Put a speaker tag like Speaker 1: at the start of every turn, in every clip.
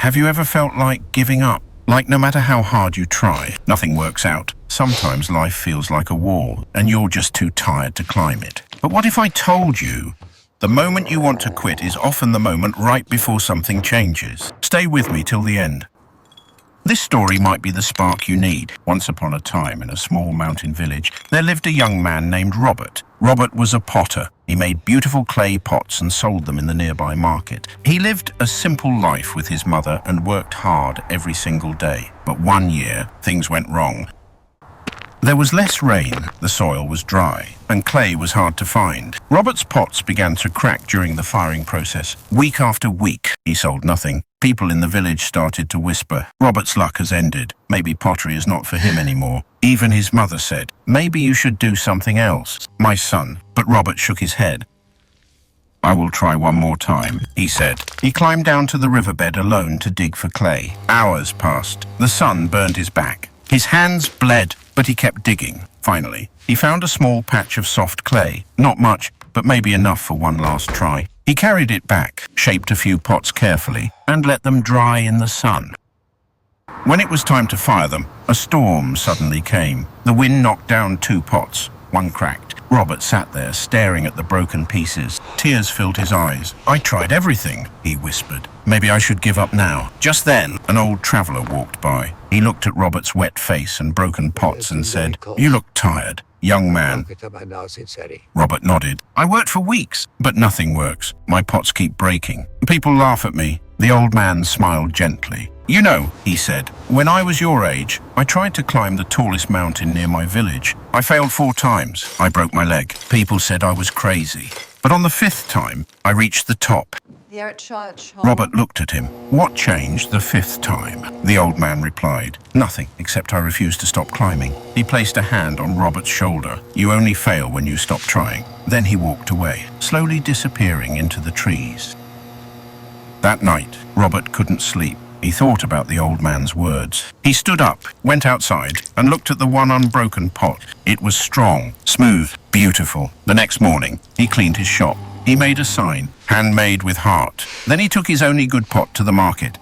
Speaker 1: Have you ever felt like giving up? Like no matter how hard you try, nothing works out. Sometimes life feels like a wall, and you're just too tired to climb it. But what if I told you the moment you want to quit is often the moment right before something changes? Stay with me till the end. This story might be the spark you need. Once upon a time, in a small mountain village, there lived a young man named Robert. Robert was a potter. He made beautiful clay pots and sold them in the nearby market. He lived a simple life with his mother and worked hard every single day. But one year, things went wrong. There was less rain, the soil was dry, and clay was hard to find. Robert's pots began to crack during the firing process. Week after week, he sold nothing. People in the village started to whisper, "Robert's luck has ended. Maybe pottery is not for him anymore." Even his mother said, "Maybe you should do something else, my son." But Robert shook his head. "I will try one more time," he said. He climbed down to the riverbed alone to dig for clay. Hours passed. The sun burned his back. His hands bled, but he kept digging. Finally, he found a small patch of soft clay. Not much, but maybe enough for one last try. He carried it back, shaped a few pots carefully, and let them dry in the sun. When it was time to fire them, a storm suddenly came. The wind knocked down 2 pots. One cracked. Robert sat there, staring at the broken pieces. Tears filled his eyes. "I tried everything," he whispered. "Maybe I should give up now." Just then, an old traveler walked by. He looked at Robert's wet face and broken pots and said, "You look tired, young man." Robert nodded. "I worked for weeks, but nothing works. My pots keep breaking. People laugh at me." The old man smiled gently. "You know," he said, "when I was your age, I tried to climb the tallest mountain near my village. I failed 4 times. I broke my leg. People said I was crazy. But on the 5th time, I reached the top." Robert looked at him. "What changed the 5th time?" The old man replied, "Nothing, except I refused to stop climbing." He placed a hand on Robert's shoulder. "You only fail when you stop trying." Then he walked away, slowly disappearing into the trees. That night, Robert couldn't sleep. He thought about the old man's words. He stood up, went outside, and looked at the one unbroken pot. It was strong, smooth, beautiful. The next morning, he cleaned his shop. He made a sign, "Handmade with heart." Then he took his only good pot to the market.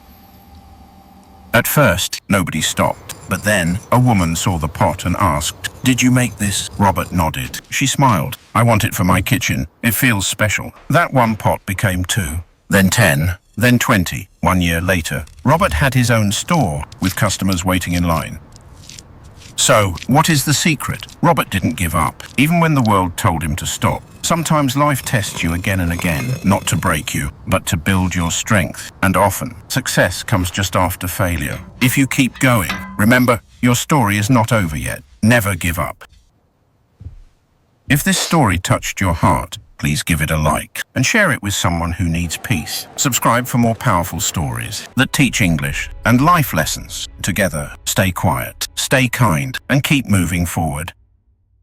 Speaker 1: At first, nobody stopped. But then, a woman saw the pot and asked, "Did you make this?" Robert nodded. She smiled. "I want it for my kitchen. It feels special." That one pot became 2, then 10, then 20. 1 year later, Robert had his own store with customers waiting in line. So, what is the secret? Robert didn't give up, even when the world told him to stop. Sometimes life tests you again and again, not to break you, but to build your strength. And often, success comes just after failure. If you keep going, remember, your story is not over yet. Never give up. If this story touched your heart, please give it a like and share it with someone who needs peace. Subscribe for more powerful stories that teach English and life lessons. Together, stay quiet, stay kind, and keep moving forward.